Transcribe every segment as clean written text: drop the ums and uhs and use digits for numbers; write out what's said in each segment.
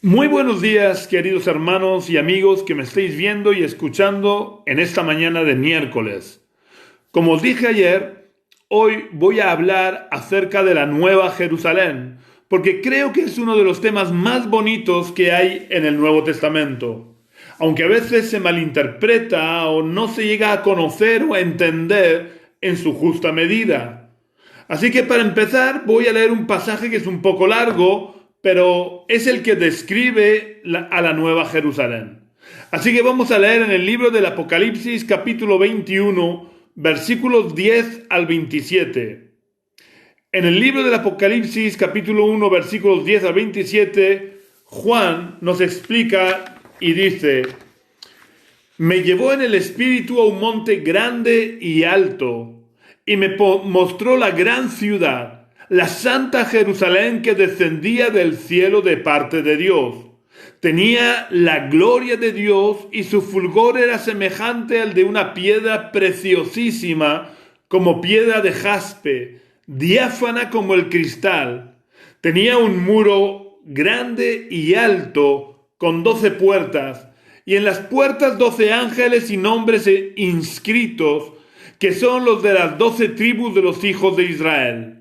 Muy buenos días, queridos hermanos y amigos que me estáis viendo y escuchando en esta mañana de miércoles. Como os dije ayer, hoy voy a hablar acerca de la Nueva Jerusalén, porque creo que es uno de los temas más bonitos que hay en el Nuevo Testamento. Aunque a veces se malinterpreta o no se llega a conocer o a entender en su justa medida. Así que para empezar voy a leer un pasaje que es un poco largo, pero es el que describe a la Nueva Jerusalén. Así que vamos a leer en el libro del Apocalipsis capítulo 21, versículos 10 al 27. En el libro del Apocalipsis capítulo 1, versículos 10 al 27, Juan nos explica y dice: Me llevó en el espíritu a un monte grande y alto, y me mostró la gran ciudad, la santa Jerusalén que descendía del cielo de parte de Dios. Tenía la gloria de Dios y su fulgor era semejante al de una piedra preciosísima, como piedra de jaspe, diáfana como el cristal. Tenía un muro grande y alto, con 12 puertas, y en las puertas 12 ángeles y nombres inscritos, que son los de las 12 tribus de los hijos de Israel.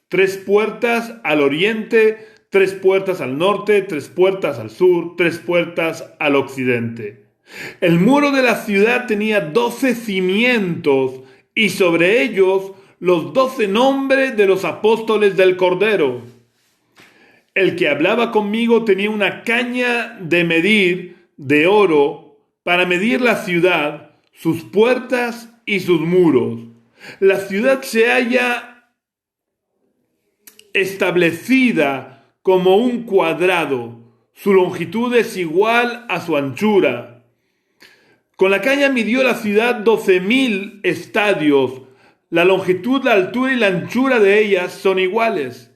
3 puertas al oriente, 3 puertas al norte, 3 puertas al sur, 3 puertas al occidente. El muro de la ciudad tenía 12 cimientos, y sobre ellos los 12 nombres de los apóstoles del Cordero. El que hablaba conmigo tenía una caña de medir de oro para medir la ciudad, sus puertas y sus muros. La ciudad se halla establecida como un cuadrado. Su longitud es igual a su anchura. Con la caña midió la ciudad 12.000 estadios. La longitud, la altura y la anchura de ellas son iguales.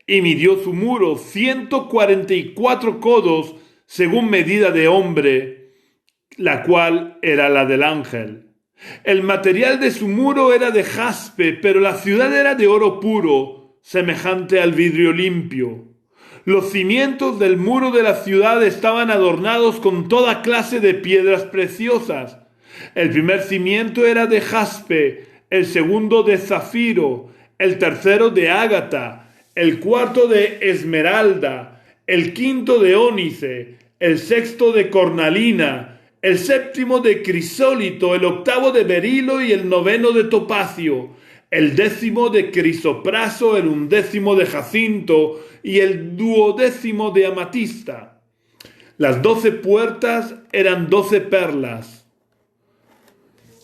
Y midió su muro 144 codos según medida de hombre, la cual era la del ángel. El material de su muro era de jaspe, pero la ciudad era de oro puro, semejante al vidrio limpio. Los cimientos del muro de la ciudad estaban adornados con toda clase de piedras preciosas. El primer cimiento era de jaspe, el segundo de zafiro, el tercero de ágata, el cuarto de esmeralda, el quinto de ónice, el sexto de cornalina, el séptimo de crisólito, el octavo de berilo y el noveno de topacio, el décimo de crisopraso, el undécimo de jacinto y el duodécimo de amatista. Las 12 puertas eran 12 perlas.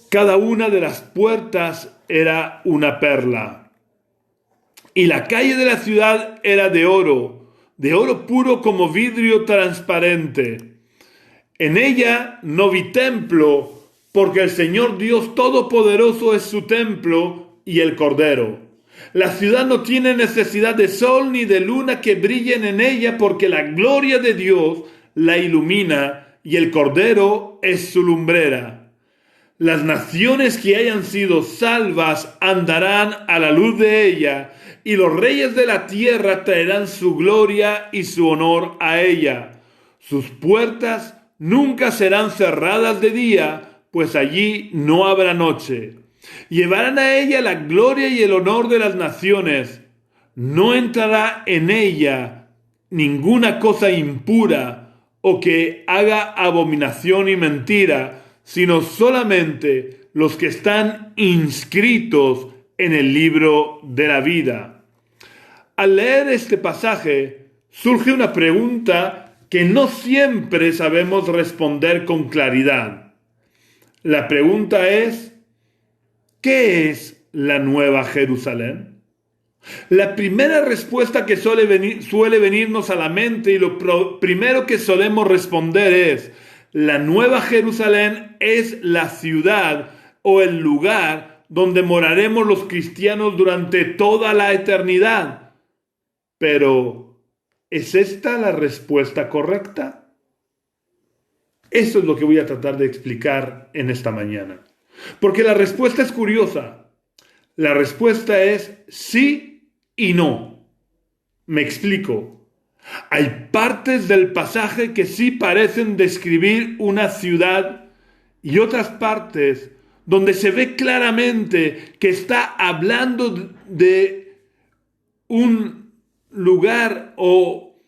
Cada una de las puertas era una perla. Y la calle de la ciudad era de oro puro como vidrio transparente. En ella no vi templo, porque el Señor Dios Todopoderoso es su templo y el Cordero. La ciudad no tiene necesidad de sol ni de luna que brillen en ella, porque la gloria de Dios la ilumina y el Cordero es su lumbrera. Las naciones que hayan sido salvas andarán a la luz de ella, y los reyes de la tierra traerán su gloria y su honor a ella. Sus puertas nunca serán cerradas de día, pues allí no habrá noche. Llevarán a ella la gloria y el honor de las naciones. No entrará en ella ninguna cosa impura o que haga abominación y mentira, sino solamente los que están inscritos en el libro de la vida. Al leer este pasaje, surge una pregunta que no siempre sabemos responder con claridad. La pregunta es: ¿qué es la Nueva Jerusalén? La primera respuesta que suele venirnos a la mente y lo primero que solemos responder es: la Nueva Jerusalén es la ciudad o el lugar donde moraremos los cristianos durante toda la eternidad. Pero, ¿es esta la respuesta correcta? Eso es lo que voy a tratar de explicar en esta mañana. Porque la respuesta es curiosa. La respuesta es sí y no. Me explico. Hay partes del pasaje que sí parecen describir una ciudad y otras partes donde se ve claramente que está hablando de un lugar o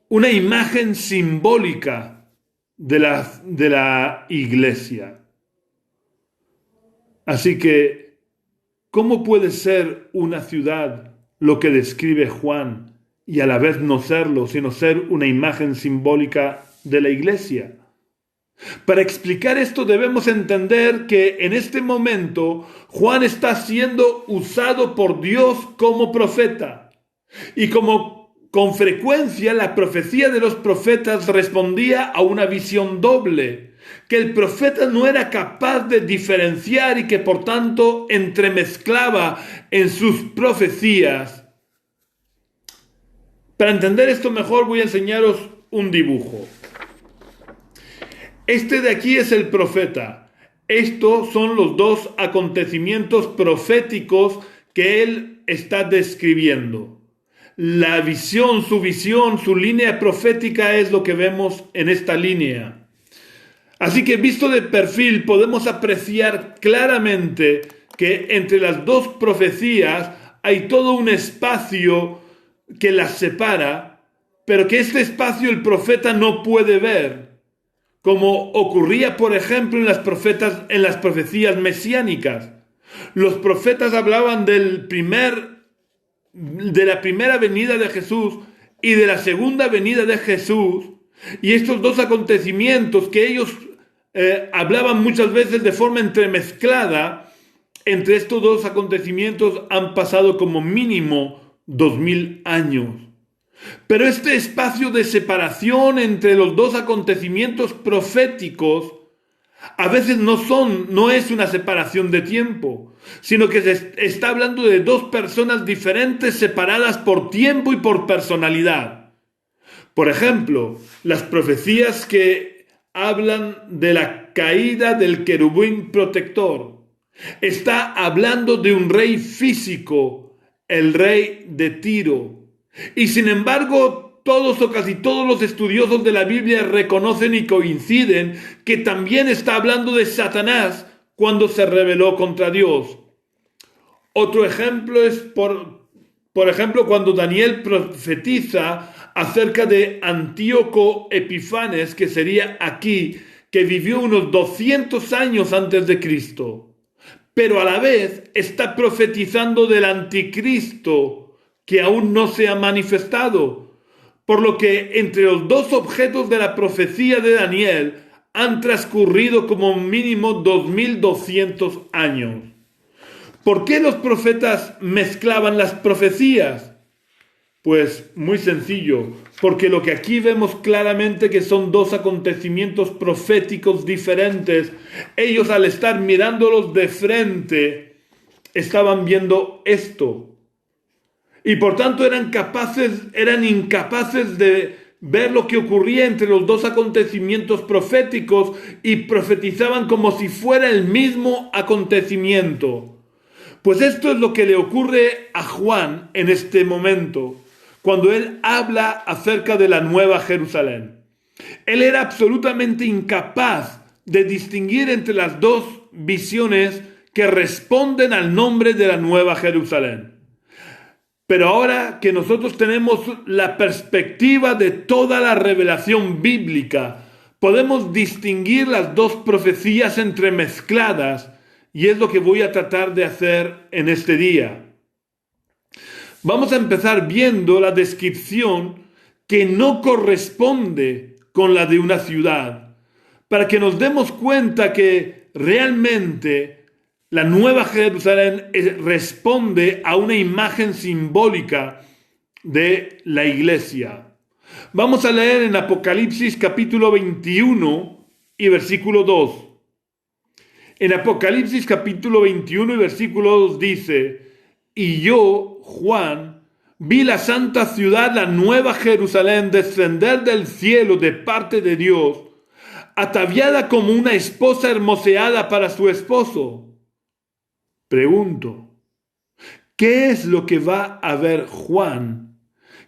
una imagen simbólica de la iglesia. Así que, ¿cómo puede ser una ciudad lo que describe Juan y a la vez no serlo, sino ser una imagen simbólica de la iglesia? Para explicar esto debemos entender que en este momento Juan está siendo usado por Dios como profeta. Y como con frecuencia la profecía de los profetas respondía a una visión doble, que el profeta no era capaz de diferenciar y que por tanto entremezclaba en sus profecías. Para entender esto mejor voy a enseñaros un dibujo. Este de aquí es el profeta. Estos son los dos acontecimientos proféticos que él está describiendo. La visión, su línea profética es lo que vemos en esta línea. Así que visto de perfil podemos apreciar claramente que entre las dos profecías hay todo un espacio que las separa, pero que este espacio el profeta no puede ver, como ocurría, por ejemplo, en las profecías mesiánicas. Los profetas hablaban de la primera venida de Jesús y de la segunda venida de Jesús, y estos dos acontecimientos que ellos hablaban muchas veces de forma entremezclada, entre estos dos acontecimientos han pasado como mínimo 2000 años. Pero este espacio de separación entre los dos acontecimientos proféticos a veces no es una separación de tiempo, sino que se está hablando de dos personas diferentes separadas por tiempo y por personalidad. Por ejemplo, las profecías que hablan de la caída del querubín protector. Está hablando de un rey físico, el rey de Tiro. Y sin embargo, todos o casi todos los estudiosos de la Biblia reconocen y coinciden que también está hablando de Satanás cuando se rebeló contra Dios. Otro ejemplo es, por ejemplo, cuando Daniel profetiza acerca de Antíoco Epifanes, que sería aquí, que vivió unos 200 años antes de Cristo. Pero a la vez está profetizando del anticristo, que aún no se ha manifestado, por lo que entre los dos objetos de la profecía de Daniel han transcurrido como mínimo 2200 años. ¿Por qué los profetas mezclaban las profecías? Pues muy sencillo, porque lo que aquí vemos claramente que son dos acontecimientos proféticos diferentes, ellos al estar mirándolos de frente, estaban viendo esto. Y por tanto eran incapaces de ver lo que ocurría entre los dos acontecimientos proféticos y profetizaban como si fuera el mismo acontecimiento. Pues esto es lo que le ocurre a Juan en este momento, cuando él habla acerca de la Nueva Jerusalén. Él era absolutamente incapaz de distinguir entre las dos visiones que responden al nombre de la Nueva Jerusalén. Pero ahora que nosotros tenemos la perspectiva de toda la revelación bíblica, podemos distinguir las dos profecías entremezcladas, y es lo que voy a tratar de hacer en este día. Vamos a empezar viendo la descripción que no corresponde con la de una ciudad, para que nos demos cuenta que realmente la Nueva Jerusalén responde a una imagen simbólica de la iglesia. Vamos a leer en Apocalipsis capítulo 21 y versículo 2. En Apocalipsis capítulo 21 y versículo 2 dice: y yo, Juan, vi la santa ciudad, la Nueva Jerusalén, descender del cielo de parte de Dios, ataviada como una esposa hermoseada para su esposo. Pregunto, ¿qué es lo que va a ver Juan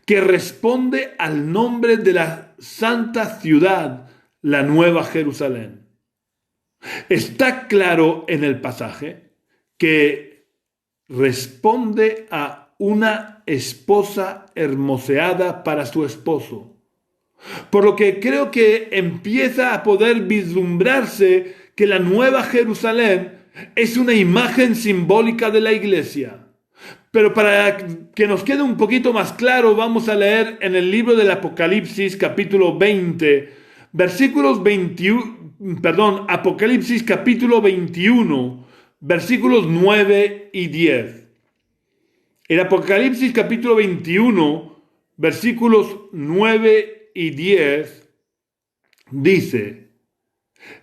que responde al nombre de la santa ciudad, la Nueva Jerusalén. Está claro en el pasaje que responde a una esposa hermoseada para su esposo. Por lo que creo que empieza a poder vislumbrarse que la Nueva Jerusalén es una imagen simbólica de la iglesia. Pero para que nos quede un poquito más claro, vamos a leer en el libro del Apocalipsis, capítulo 20, Apocalipsis capítulo 21, versículos 9 y 10. El Apocalipsis capítulo 21, versículos 9 y 10, dice: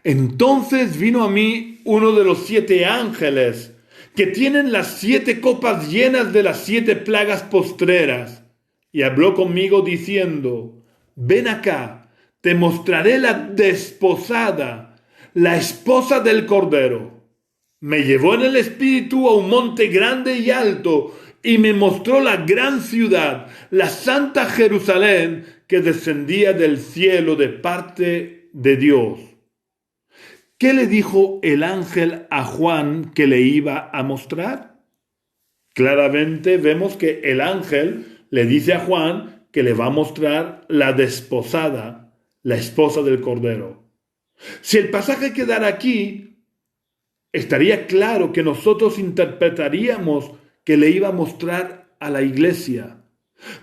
Entonces vino a mí uno de los 7 ángeles que tienen las 7 copas llenas de las 7 plagas postreras, y habló conmigo diciendo: Ven acá, te mostraré la desposada, la esposa del Cordero. Me llevó en el espíritu a un monte grande y alto, y me mostró la gran ciudad, la santa Jerusalén, que descendía del cielo de parte de Dios. ¿Qué le dijo el ángel a Juan que le iba a mostrar? Claramente vemos que el ángel le dice a Juan que le va a mostrar la desposada, la esposa del Cordero. Si el pasaje quedara aquí, estaría claro que nosotros interpretaríamos que le iba a mostrar a la iglesia,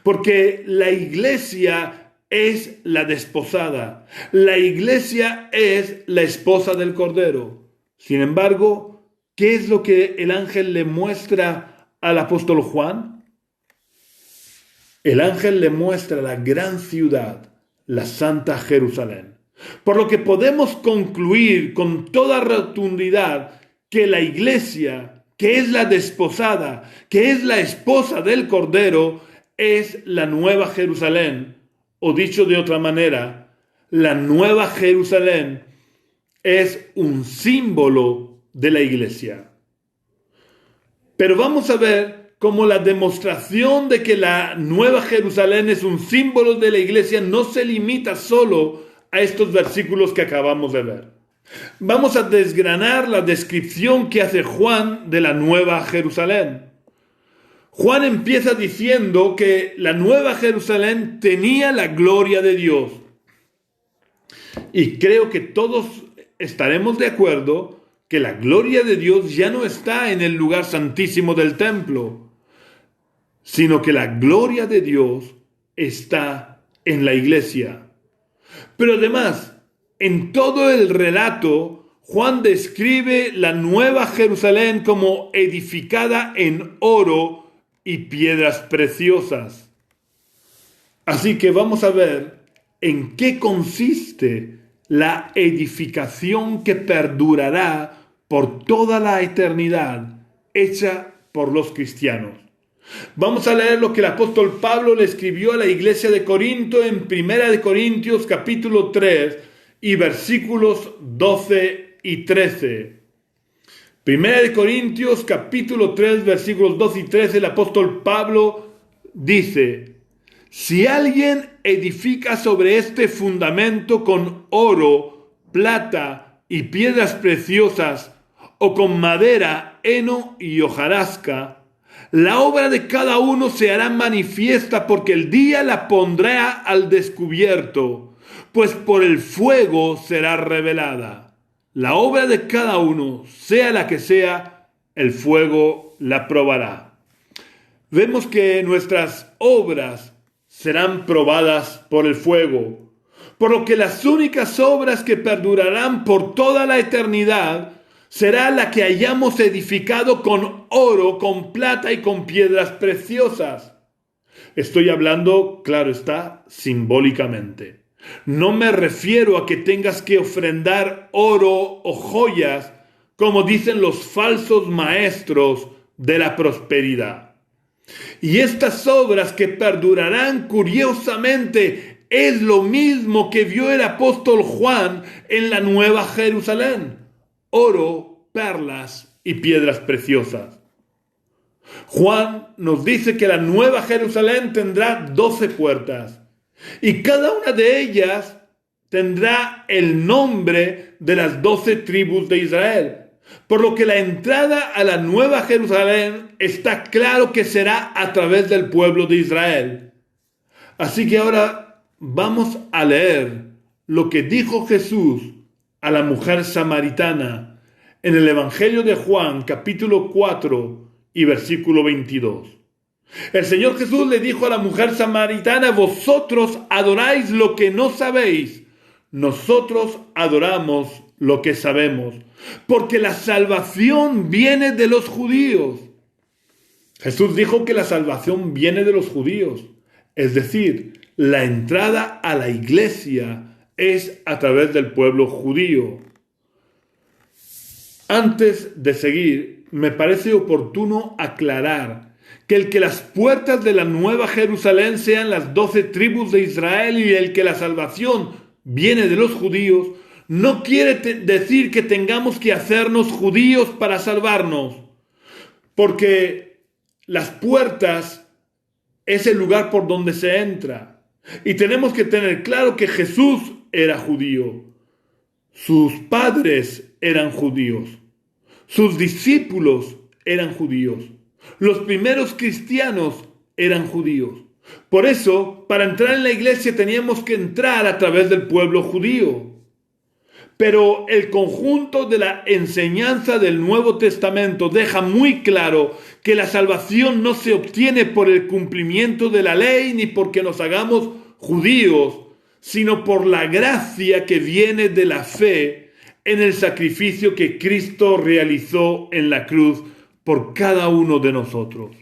porque la iglesia es la desposada, la iglesia es la esposa del Cordero. Sin embargo, ¿qué es lo que el ángel le muestra al apóstol Juan? El ángel le muestra la gran ciudad, la santa Jerusalén. Por lo que podemos concluir con toda rotundidad que la iglesia, que es la desposada, que es la esposa del Cordero, es la Nueva Jerusalén. O dicho de otra manera, la Nueva Jerusalén es un símbolo de la iglesia. Pero vamos a ver cómo la demostración de que la Nueva Jerusalén es un símbolo de la iglesia no se limita solo a estos versículos que acabamos de ver. Vamos a desgranar la descripción que hace Juan de la Nueva Jerusalén. Juan empieza diciendo que la Nueva Jerusalén tenía la gloria de Dios. Y creo que todos estaremos de acuerdo que la gloria de Dios ya no está en el lugar santísimo del templo, sino que la gloria de Dios está en la iglesia. Pero además, en todo el relato, Juan describe la Nueva Jerusalén como edificada en oro y piedras preciosas. Así que vamos a ver en qué consiste la edificación que perdurará por toda la eternidad, hecha por los cristianos. Vamos a leer lo que el apóstol Pablo le escribió a la iglesia de Corinto en 1 Corintios capítulo 3 y versículos 12 y 13. 1 Corintios capítulo 3 versículos 12 y 13, el apóstol Pablo dice: Si alguien edifica sobre este fundamento con oro, plata y piedras preciosas, o con madera, heno y hojarasca, la obra de cada uno se hará manifiesta, porque el día la pondrá al descubierto, pues por el fuego será revelada. La obra de cada uno, sea la que sea, el fuego la probará. Vemos que nuestras obras serán probadas por el fuego, por lo que las únicas obras que perdurarán por toda la eternidad será la que hayamos edificado con oro, con plata y con piedras preciosas. Estoy hablando, claro está, simbólicamente. No me refiero a que tengas que ofrendar oro o joyas, como dicen los falsos maestros de la prosperidad. Y estas obras que perdurarán curiosamente es lo mismo que vio el apóstol Juan en la Nueva Jerusalén: oro, perlas y piedras preciosas. Juan nos dice que la Nueva Jerusalén tendrá 12 puertas y cada una de ellas tendrá el nombre de las 12 tribus de Israel. Por lo que la entrada a la Nueva Jerusalén está claro que será a través del pueblo de Israel. Así que ahora vamos a leer lo que dijo Jesús a la mujer samaritana en el Evangelio de Juan, capítulo 4 y versículo 22. El Señor Jesús le dijo a la mujer samaritana: vosotros adoráis lo que no sabéis, nosotros adoramos lo que sabemos, porque la salvación viene de los judíos. Jesús dijo que la salvación viene de los judíos, es decir, la entrada a la iglesia es a través del pueblo judío. Antes de seguir, me parece oportuno aclarar que el que las puertas de la Nueva Jerusalén sean las 12 tribus de Israel y el que la salvación viene de los judíos, no quiere decir que tengamos que hacernos judíos para salvarnos, porque las puertas es el lugar por donde se entra. Y tenemos que tener claro que Jesús era judío, sus padres eran judíos, sus discípulos eran judíos, los primeros cristianos eran judíos. Por eso, para entrar en la iglesia teníamos que entrar a través del pueblo judío. Pero el conjunto de la enseñanza del Nuevo Testamento deja muy claro que la salvación no se obtiene por el cumplimiento de la ley ni porque nos hagamos judíos, sino por la gracia que viene de la fe en el sacrificio que Cristo realizó en la cruz por cada uno de nosotros.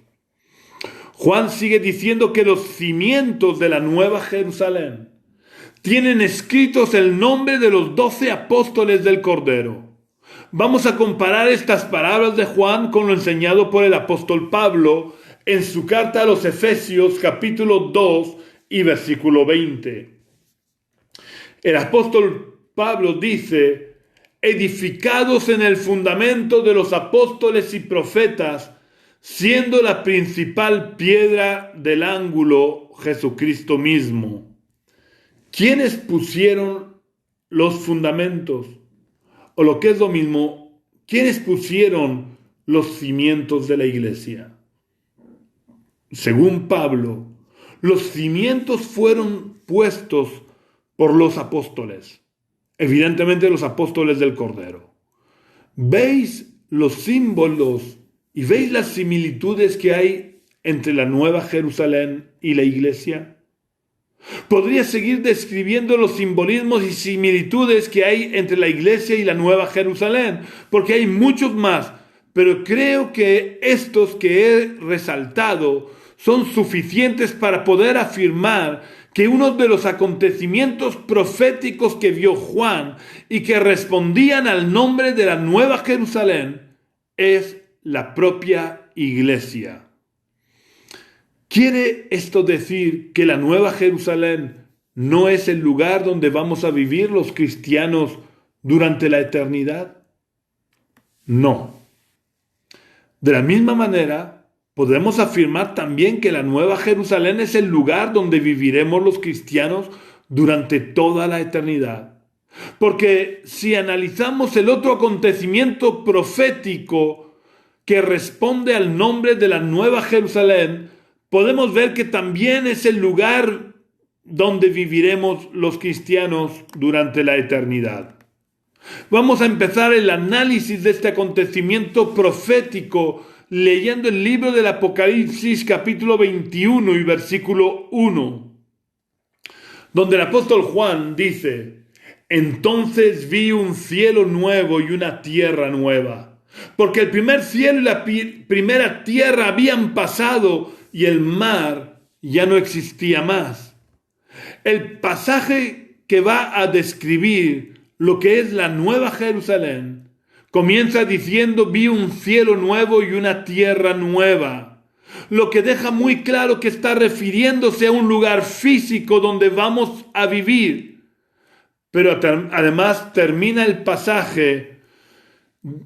Juan sigue diciendo que los cimientos de la Nueva Jerusalén tienen escritos el nombre de los 12 apóstoles del Cordero. Vamos a comparar estas palabras de Juan con lo enseñado por el apóstol Pablo en su carta a los Efesios, capítulo 2 y versículo 20. El apóstol Pablo dice: edificados en el fundamento de los apóstoles y profetas, siendo la principal piedra del ángulo Jesucristo mismo. ¿Quiénes pusieron los fundamentos? O lo que es lo mismo, ¿quiénes pusieron los cimientos de la iglesia? Según Pablo, los cimientos fueron puestos por los apóstoles, evidentemente los apóstoles del Cordero. ¿Veis los símbolos y veis las similitudes que hay entre la Nueva Jerusalén y la iglesia? Podría seguir describiendo los simbolismos y similitudes que hay entre la iglesia y la Nueva Jerusalén, porque hay muchos más, pero creo que estos que he resaltado son suficientes para poder afirmar que uno de los acontecimientos proféticos que vio Juan y que respondían al nombre de la Nueva Jerusalén es la propia iglesia. ¿Quiere esto decir que la Nueva Jerusalén no es el lugar donde vamos a vivir los cristianos durante la eternidad? No. De la misma manera, podemos afirmar también que la Nueva Jerusalén es el lugar donde viviremos los cristianos durante toda la eternidad. Porque si analizamos el otro acontecimiento profético que responde al nombre de la Nueva Jerusalén, podemos ver que también es el lugar donde viviremos los cristianos durante la eternidad. Vamos a empezar el análisis de este acontecimiento profético leyendo el libro del Apocalipsis capítulo 21 y versículo 1, donde el apóstol Juan dice: entonces vi un cielo nuevo y una tierra nueva, porque el primer cielo y la primera tierra habían pasado y el mar ya no existía más. El pasaje que va a describir lo que es la Nueva Jerusalén comienza diciendo: vi un cielo nuevo y una tierra nueva, lo que deja muy claro que está refiriéndose a un lugar físico donde vamos a vivir. Pero además termina el pasaje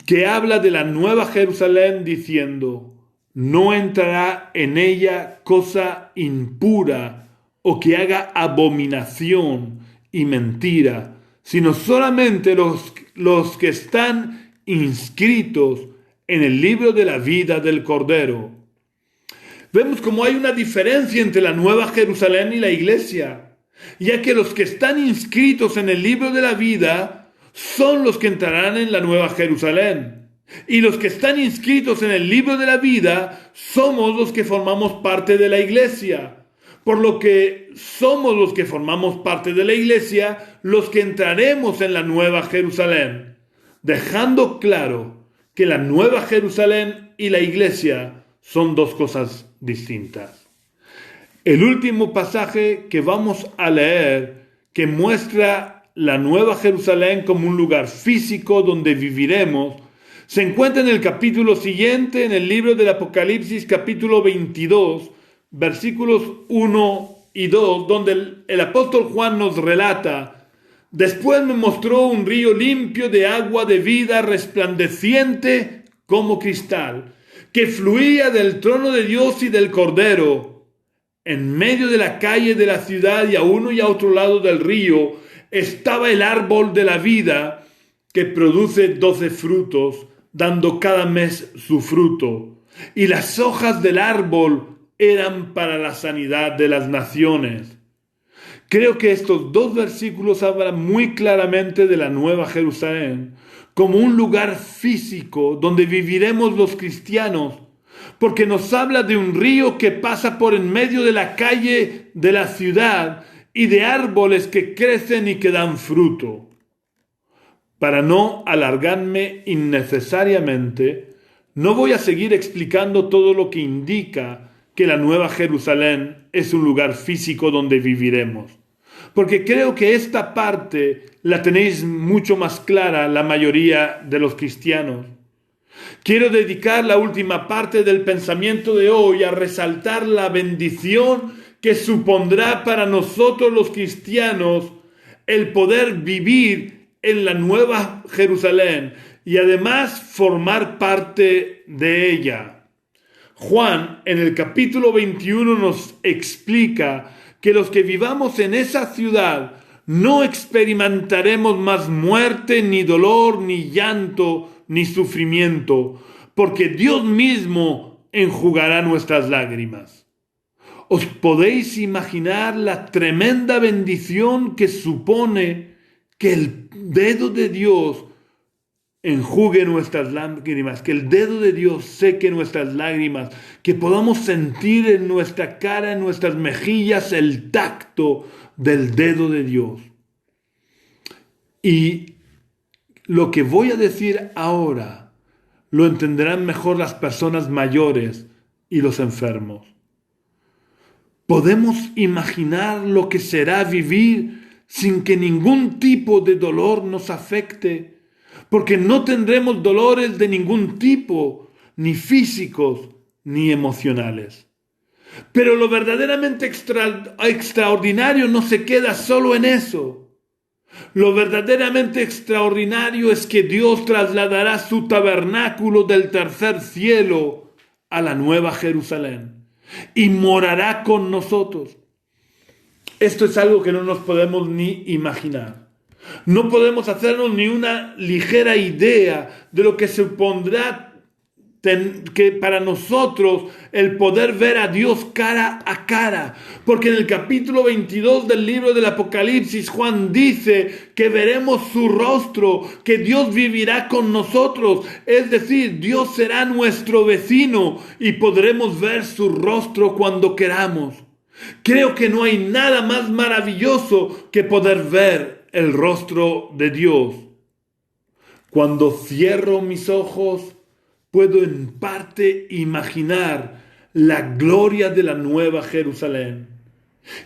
que habla de la Nueva Jerusalén diciendo: no entrará en ella cosa impura o que haga abominación y mentira, sino solamente los que están inscritos en el libro de la vida del Cordero. Vemos cómo hay una diferencia entre la Nueva Jerusalén y la iglesia, ya que los que están inscritos en el libro de la vida son los que entrarán en la Nueva Jerusalén. Y los que están inscritos en el libro de la vida somos los que formamos parte de la iglesia. Por lo que somos los que formamos parte de la iglesia, los que entraremos en la Nueva Jerusalén, dejando claro que la Nueva Jerusalén y la iglesia son dos cosas distintas. El último pasaje que vamos a leer, que muestra la Nueva Jerusalén como un lugar físico donde viviremos, se encuentra en el capítulo siguiente, en el libro del Apocalipsis, capítulo 22, versículos 1 y 2, donde el apóstol Juan nos relata: después me mostró un río limpio de agua de vida, resplandeciente como cristal, que fluía del trono de Dios y del Cordero. En medio de la calle de la ciudad y a uno y a otro lado del río estaba el árbol de la vida, que produce 12 frutos, dando cada mes su fruto. Y las hojas del árbol eran para la sanidad de las naciones. Creo que estos dos versículos hablan muy claramente de la Nueva Jerusalén como un lugar físico donde viviremos los cristianos, porque nos habla de un río que pasa por en medio de la calle de la ciudad y de árboles que crecen y que dan fruto. Para no alargarme innecesariamente, no voy a seguir explicando todo lo que indica que la Nueva Jerusalén es un lugar físico donde viviremos, porque creo que esta parte la tenéis mucho más clara la mayoría de los cristianos. Quiero dedicar la última parte del pensamiento de hoy a resaltar la bendición que supondrá para nosotros los cristianos el poder vivir en la Nueva Jerusalén y además formar parte de ella. Juan en el capítulo 21 nos explica que los que vivamos en esa ciudad no experimentaremos más muerte, ni dolor, ni llanto, ni sufrimiento, porque Dios mismo enjugará nuestras lágrimas. ¿Os podéis imaginar la tremenda bendición que supone que el dedo de Dios enjugue nuestras lágrimas, que el dedo de Dios seque nuestras lágrimas, que podamos sentir en nuestra cara, en nuestras mejillas, el tacto del dedo de Dios? Y lo que voy a decir ahora lo entenderán mejor las personas mayores y los enfermos. Podemos imaginar lo que será vivir sin que ningún tipo de dolor nos afecte, porque no tendremos dolores de ningún tipo, ni físicos ni emocionales. Pero lo verdaderamente extraordinario no se queda solo en eso. Lo verdaderamente extraordinario es que Dios trasladará su tabernáculo del tercer cielo a la Nueva Jerusalén y morará con nosotros. Esto es algo que no nos podemos ni imaginar. No podemos hacernos ni una ligera idea de lo que supondrá que para nosotros el poder ver a Dios cara a cara. Porque en el capítulo 22 del libro del Apocalipsis, Juan dice que veremos su rostro, que Dios vivirá con nosotros. Es decir, Dios será nuestro vecino y podremos ver su rostro cuando queramos. Creo que no hay nada más maravilloso que poder ver el rostro de Dios. Cuando cierro mis ojos, puedo en parte imaginar la gloria de la Nueva Jerusalén.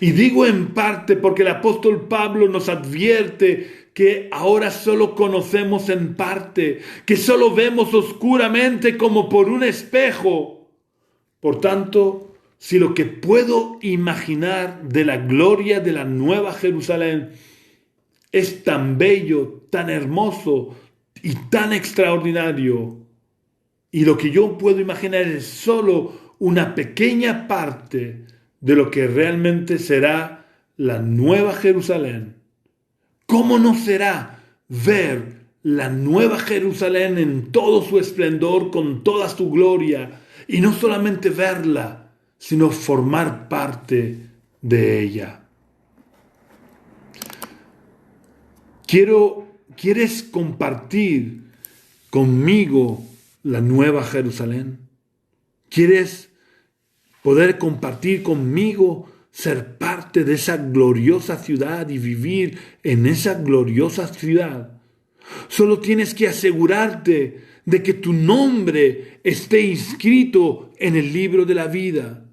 Y digo en parte porque el apóstol Pablo nos advierte que ahora solo conocemos en parte, que solo vemos oscuramente como por un espejo. Por tanto, si lo que puedo imaginar de la gloria de la Nueva Jerusalén es tan bello, tan hermoso y tan extraordinario, Y lo que yo puedo imaginar es solo una pequeña parte de lo que realmente será la nueva Jerusalén. ¿Cómo no será ver la nueva Jerusalén en todo su esplendor, con toda su gloria? Y no solamente verla, sino formar parte de ella. ¿Quieres compartir conmigo la nueva Jerusalén? ¿Quieres poder compartir conmigo, ser parte de esa gloriosa ciudad y vivir en esa gloriosa ciudad? Solo tienes que asegurarte de que tu nombre esté inscrito en el libro de la vida.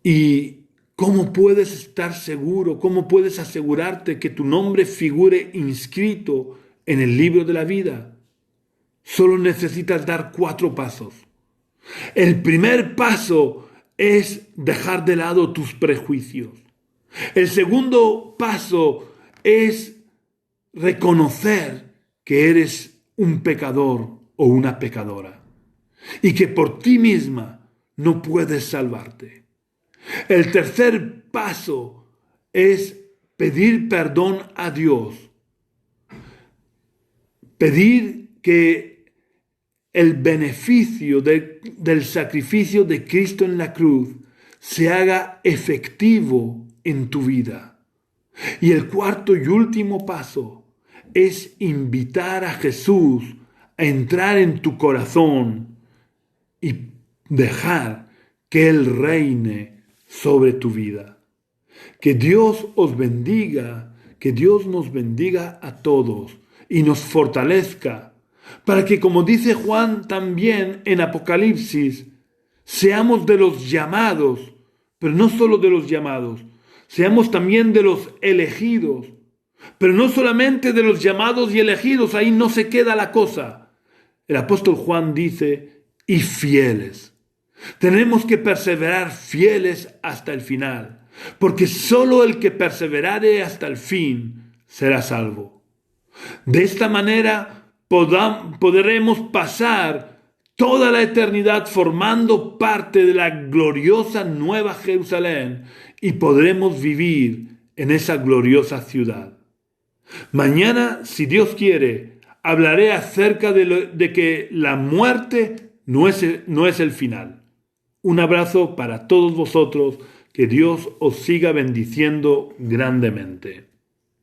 ¿Y cómo puedes estar seguro? ¿Cómo puedes asegurarte que tu nombre figure inscrito en el libro de la vida? Solo necesitas dar 4 pasos. El primer paso es dejar de lado tus prejuicios. El segundo paso es reconocer que eres un pecador o una pecadora y que por ti misma no puedes salvarte. El tercer paso es pedir perdón a Dios. Pedir que el beneficio del sacrificio de Cristo en la cruz se haga efectivo en tu vida. Y el cuarto y último paso es invitar a Jesús a entrar en tu corazón y dejar que Él reine sobre tu vida. Que Dios os bendiga, que Dios nos bendiga a todos y nos fortalezca para que, como dice Juan también en Apocalipsis, seamos de los llamados, pero no solo de los llamados, seamos también de los elegidos, pero no solamente de los llamados y elegidos, ahí no se queda la cosa. El apóstol Juan dice, y fieles. Tenemos que perseverar fieles hasta el final, porque solo el que perseverare hasta el fin será salvo. De esta manera podremos pasar toda la eternidad formando parte de la gloriosa Nueva Jerusalén y podremos vivir en esa gloriosa ciudad. Mañana, si Dios quiere, hablaré acerca de que la muerte no es el final. Un abrazo para todos vosotros, que Dios os siga bendiciendo grandemente.